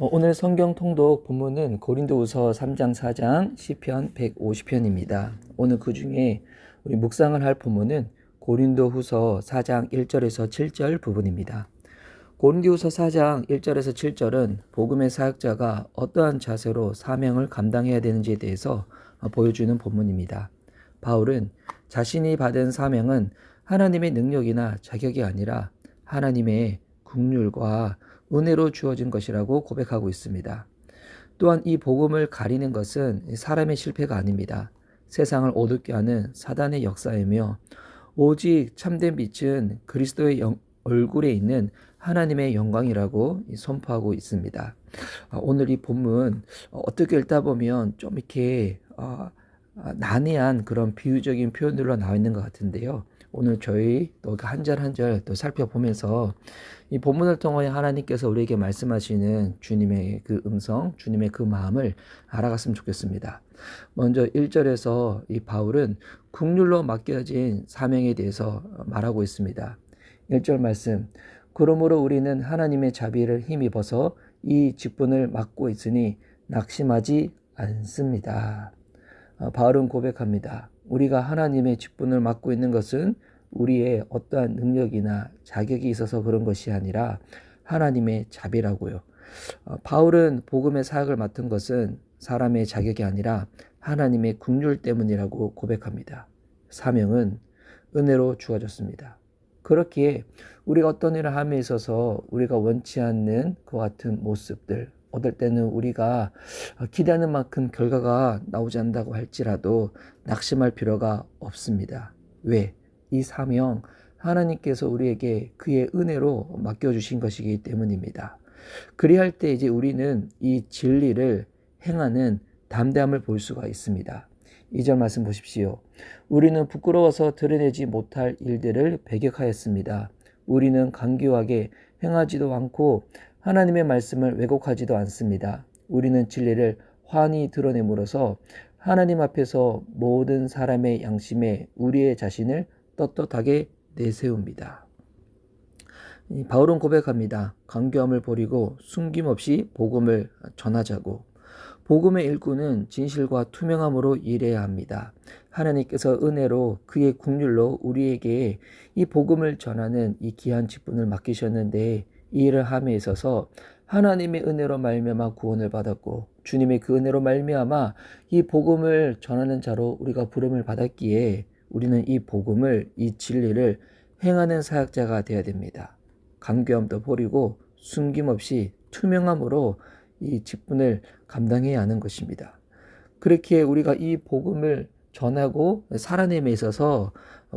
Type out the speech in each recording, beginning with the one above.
오늘 성경 통독 본문은 고린도후서 3장 4장 시편 150편입니다. 오늘 그 중에 우리 묵상을 할 본문은 고린도후서 4장 1절에서 7절 부분입니다. 고린도후서 4장 1절에서 7절은 복음의 사역자가 어떠한 자세로 사명을 감당해야 되는지에 대해서 보여주는 본문입니다. 바울은 자신이 받은 사명은 하나님의 능력이나 자격이 아니라 하나님의 긍휼과 은혜로 주어진 것이라고 고백하고 있습니다. 또한 이 복음을 가리는 것은 사람의 실패가 아닙니다. 세상을 어둡게 하는 사단의 역사이며 오직 참된 빛은 그리스도의 얼굴에 있는 하나님의 영광이라고 선포하고 있습니다. 오늘 이 본문 어떻게 읽다 보면 좀 이렇게 난해한 그런 비유적인 표현들로 나와 있는 것 같은데요. 오늘 저희 또 한 절 한 절 또 살펴보면서 이 본문을 통하여 하나님께서 우리에게 말씀하시는 주님의 그 음성, 주님의 그 마음을 알아갔으면 좋겠습니다. 먼저 1절에서 이 바울은 국률로 맡겨진 사명에 대해서 말하고 있습니다. 1절 말씀, 그러므로 우리는 하나님의 자비를 힘입어서 이 직분을 맡고 있으니 낙심하지 않습니다. 바울은 고백합니다. 우리가 하나님의 직분을 맡고 있는 것은 우리의 어떠한 능력이나 자격이 있어서 그런 것이 아니라 하나님의 자비라고요. 바울은 복음의 사역을 맡은 것은 사람의 자격이 아니라 하나님의 긍휼 때문이라고 고백합니다. 사명은 은혜로 주어졌습니다. 그렇기에 우리가 어떤 일을 함에 있어서 우리가 원치 않는 그와 같은 모습들, 어떨 때는 우리가 기대하는 만큼 결과가 나오지 않는다고 할지라도 낙심할 필요가 없습니다. 왜? 이 사명 하나님께서 우리에게 그의 은혜로 맡겨주신 것이기 때문입니다. 그리할 때 이제 우리는 이 진리를 행하는 담대함을 볼 수가 있습니다. 2절 말씀 보십시오. 우리는 부끄러워서 드러내지 못할 일들을 배격하였습니다. 우리는 간교하게 행하지도 않고 하나님의 말씀을 왜곡하지도 않습니다. 우리는 진리를 환히 드러냄으로써 하나님 앞에서 모든 사람의 양심에 우리의 자신을 떳떳하게 내세웁니다. 바울은 고백합니다. 간교함을 버리고 숨김없이 복음을 전하자고. 복음의 일꾼은 진실과 투명함으로 일해야 합니다. 하나님께서 은혜로 그의 긍휼로 우리에게 이 복음을 전하는 이 귀한 직분을 맡기셨는데 이 일을 함에 있어서 하나님의 은혜로 말미암아 구원을 받았고 주님의 그 은혜로 말미암아 이 복음을 전하는 자로 우리가 부름을 받았기에 우리는 이 복음을, 이 진리를 행하는 사역자가 되어야 됩니다. 간교함도 버리고 숨김없이 투명함으로 이 직분을 감당해야 하는 것입니다. 그렇게 우리가 이 복음을 전하고 살아냄에 있어서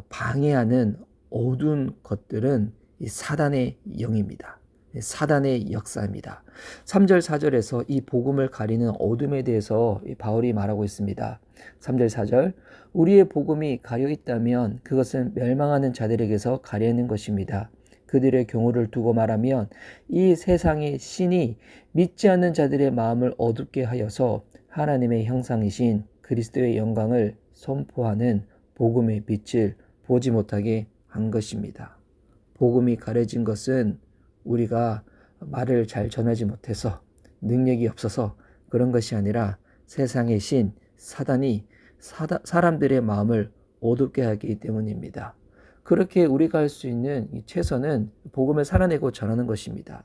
방해하는 어두운 것들은 이 사단의 영입니다. 사단의 역사입니다. 3절 4절에서 이 복음을 가리는 어둠에 대해서 바울이 말하고 있습니다. 3절 4절, 우리의 복음이 가려 있다면 그것은 멸망하는 자들에게서 가려는 것입니다. 그들의 경우를 두고 말하면 이 세상의 신이 믿지 않는 자들의 마음을 어둡게 하여서 하나님의 형상이신 그리스도의 영광을 선포하는 복음의 빛을 보지 못하게 한 것입니다. 복음이 가려진 것은 우리가 말을 잘 전하지 못해서 능력이 없어서 그런 것이 아니라 세상의 신, 사단이 사람들의 마음을 어둡게 하기 때문입니다. 그렇게 우리가 할 수 있는 최선은 복음을 살아내고 전하는 것입니다.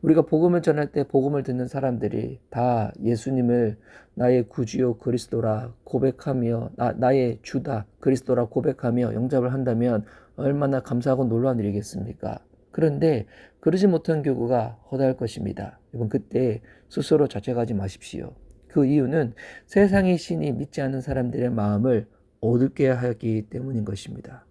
우리가 복음을 전할 때 복음을 듣는 사람들이 다 예수님을 나의 구주요 그리스도라 고백하며 나의 주다 그리스도라 고백하며 영접을 한다면 얼마나 감사하고 놀라운 일이겠습니까? 그런데 그러지 못한 경우가 허다할 것입니다. 여러분 그때 스스로 자책하지 마십시오. 그 이유는 세상의 신이 믿지 않는 사람들의 마음을 어둡게 하기 때문인 것입니다.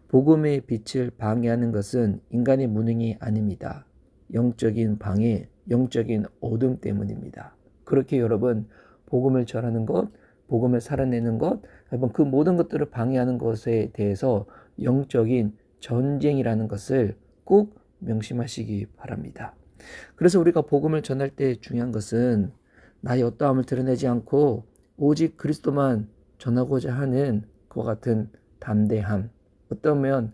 복음의 빛을 방해하는 것은 인간의 무능이 아닙니다. 영적인 방해, 영적인 어둠 때문입니다. 그렇게 여러분 복음을 전하는 것, 복음을 살아내는 것, 여러분 그 모든 것들을 방해하는 것에 대해서 영적인 전쟁이라는 것을 꼭 명심하시기 바랍니다. 그래서 우리가 복음을 전할 때 중요한 것은 나의 어떠함을 드러내지 않고 오직 그리스도만 전하고자 하는 그와 같은 담대함. 어떠면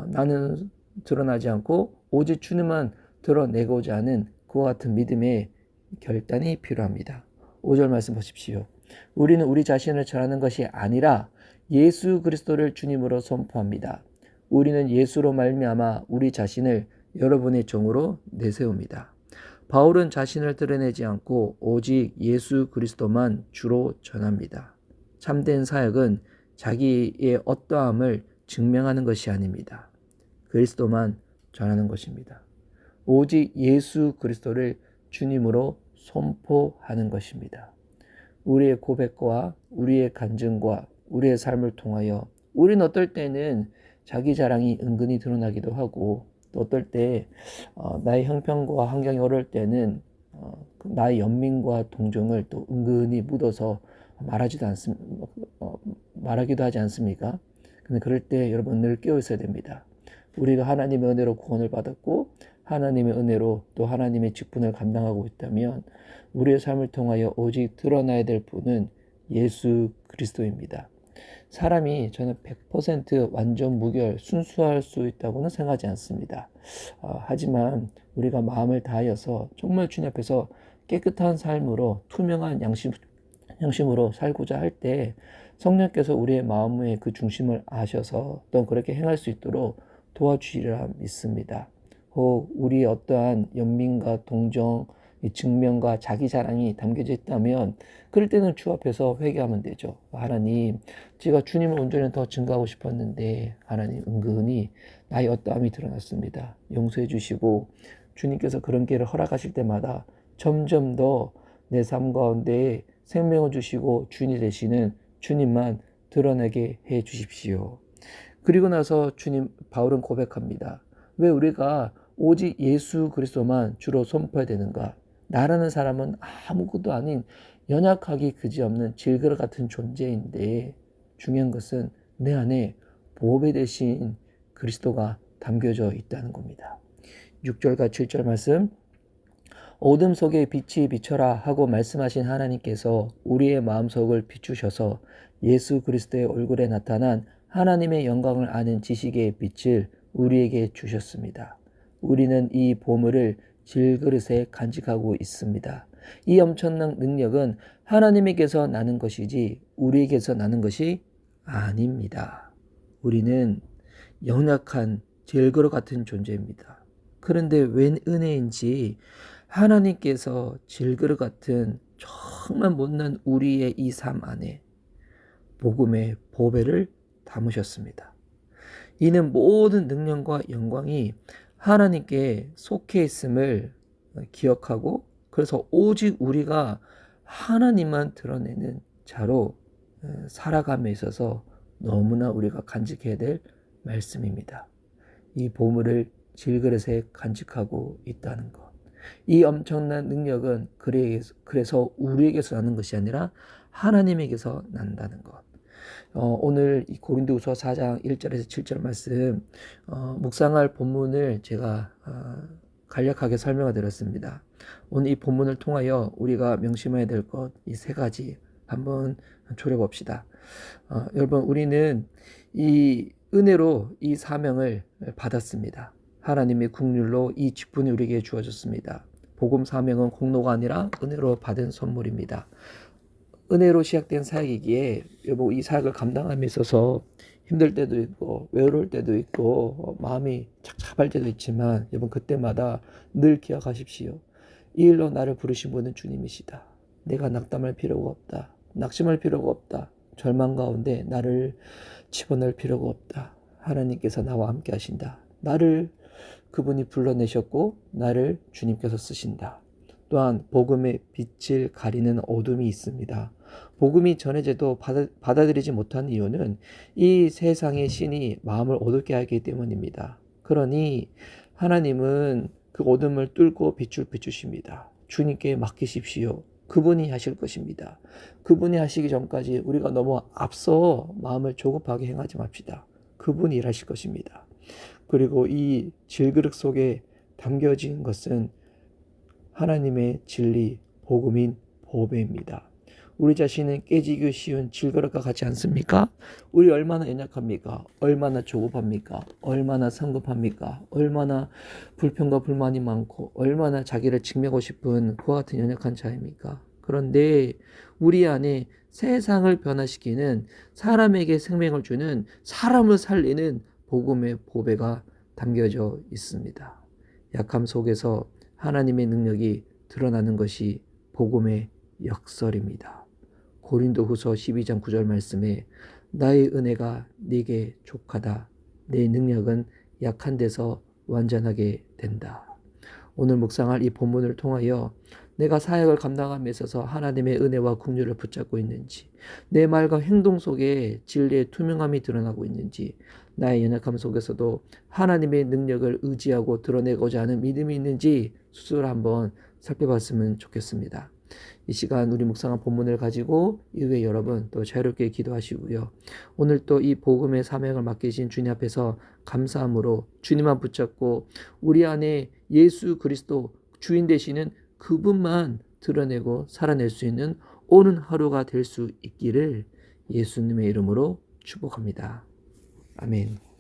나는 드러나지 않고 오직 주님만 드러내고자 하는 그와 같은 믿음의 결단이 필요합니다. 5절 말씀 보십시오. 우리는 우리 자신을 전하는 것이 아니라 예수 그리스도를 주님으로 선포합니다. 우리는 예수로 말미암아 우리 자신을 여러분의 종으로 내세웁니다. 바울은 자신을 드러내지 않고 오직 예수 그리스도만 주로 전합니다. 참된 사역은 자기의 어떠함을 증명하는 것이 아닙니다. 그리스도만 전하는 것입니다. 오직 예수 그리스도를 주님으로 선포하는 것입니다. 우리의 고백과 우리의 간증과 우리의 삶을 통하여 우리는 어떨 때는 자기 자랑이 은근히 드러나기도 하고, 또 어떨 때 나의 형편과 환경이 어려울 때는 나의 연민과 동정을 또 은근히 묻어서 말하기도 하지 않습니까? 근데 그럴 때 여러분 늘 깨어 있어야 됩니다. 우리가 하나님의 은혜로 구원을 받았고 하나님의 은혜로 또 하나님의 직분을 감당하고 있다면 우리의 삶을 통하여 오직 드러나야 될 분은 예수 그리스도입니다. 사람이 저는 100% 완전 무결, 순수할 수 있다고는 생각하지 않습니다. 하지만 우리가 마음을 다하여서 정말 주님 앞에서 깨끗한 삶으로 투명한 양심으로 살고자 할 때 성령께서 우리의 마음의 그 중심을 아셔서 또 그렇게 행할 수 있도록 도와주시리라 믿습니다. 혹 우리의 어떠한 연민과 동정, 증명과 자기 자랑이 담겨져 있다면 그럴 때는 주 앞에서 회개하면 되죠. 하나님, 제가 주님을 온전히 더 증거하고 싶었는데 하나님 은근히 나의 어떠함이 드러났습니다. 용서해 주시고 주님께서 그런 기회를 허락하실 때마다 점점 더 내 삶 가운데 생명을 주시고 주인이 되시는 주님만 드러나게 해 주십시오. 그리고 나서 바울은 고백합니다. 왜 우리가 오직 예수 그리스도만 주로 선포해야 되는가? 나라는 사람은 아무것도 아닌 연약하기 그지없는 질그릇 같은 존재인데 중요한 것은 내 안에 보배 되신 그리스도가 담겨져 있다는 겁니다. 6절과 7절 말씀, 어둠 속에 빛이 비춰라 하고 말씀하신 하나님께서 우리의 마음속을 비추셔서 예수 그리스도의 얼굴에 나타난 하나님의 영광을 아는 지식의 빛을 우리에게 주셨습니다. 우리는 이 보물을 질그릇에 간직하고 있습니다. 이 엄청난 능력은 하나님에게서 나는 것이지 우리에게서 나는 것이 아닙니다. 우리는 연약한 질그릇 같은 존재입니다. 그런데 웬 은혜인지 하나님께서 질그릇 같은 정말 못난 우리의 이 삶 안에 복음의 보배를 담으셨습니다. 이는 모든 능력과 영광이 하나님께 속해 있음을 기억하고, 그래서 오직 우리가 하나님만 드러내는 자로 살아감에 있어서 너무나 우리가 간직해야 될 말씀입니다. 이 보물을 질그릇에 간직하고 있다는 것. 이 엄청난 능력은 그래서 우리에게서 나는 것이 아니라 하나님에게서 난다는 것. 오늘 이 고린도후서 4장 1절에서 7절 말씀 묵상할 본문을 제가 간략하게 설명을 드렸습니다. 오늘 이 본문을 통하여 우리가 명심해야 될 것 이 세 가지 한번 조려봅시다. 여러분, 우리는 이 은혜로 이 사명을 받았습니다. 하나님의 국률로 이 직분이 우리에게 주어졌습니다. 복음 사명은 공로가 아니라 은혜로 받은 선물입니다. 은혜로 시작된 사역이기에 여러분 이 사역을 감당함에 있어서 힘들 때도 있고 외로울 때도 있고 마음이 착잡할 때도 있지만 여러분 그때마다 늘 기억하십시오. 이 일로 나를 부르신 분은 주님이시다. 내가 낙담할 필요가 없다. 낙심할 필요가 없다. 절망 가운데 나를 집어넣을 필요가 없다. 하나님께서 나와 함께 하신다. 나를 그분이 불러내셨고 나를 주님께서 쓰신다. 또한 복음의 빛을 가리는 어둠이 있습니다. 복음이 전해져도 받아들이지 못한 이유는 이 세상의 신이 마음을 어둡게 하기 때문입니다. 그러니 하나님은 그 어둠을 뚫고 빛을 비추십니다. 주님께 맡기십시오. 그분이 하실 것입니다. 그분이 하시기 전까지 우리가 너무 앞서 마음을 조급하게 행하지 맙시다. 그분이 일하실 것입니다. 그리고 이 질그릇 속에 담겨진 것은 하나님의 진리, 복음인 보배입니다. 우리 자신은 깨지기 쉬운 질그릇과 같지 않습니까? 우리 얼마나 연약합니까? 얼마나 조급합니까? 얼마나 성급합니까? 얼마나 불평과 불만이 많고 얼마나 자기를 증명하고 싶은 그와 같은 연약한 자입니까? 그런데 우리 안에 세상을 변화시키는, 사람에게 생명을 주는, 사람을 살리는 복음의 보배가 담겨져 있습니다. 약함 속에서 하나님의 능력이 드러나는 것이 복음의 역설입니다. 고린도후서 12장 9절 말씀에 나의 은혜가 네게 족하다. 내 능력은 약한 데서 완전하게 된다. 오늘 묵상할 이 본문을 통하여 내가 사역을 감당함에 있어서 하나님의 은혜와 긍휼을 붙잡고 있는지, 내 말과 행동 속에 진리의 투명함이 드러나고 있는지, 나의 연약함 속에서도 하나님의 능력을 의지하고 드러내고자 하는 믿음이 있는지 스스로 한번 살펴봤으면 좋겠습니다. 이 시간 우리 묵상한 본문을 가지고 이후에 여러분 또 자유롭게 기도하시고요. 오늘 또 이 복음의 사명을 맡기신 주님 앞에서 감사함으로 주님만 붙잡고 우리 안에 예수 그리스도 주인 되시는 그분만 드러내고 살아낼 수 있는 오는 하루가 될 수 있기를 예수님의 이름으로 축복합니다. 아멘.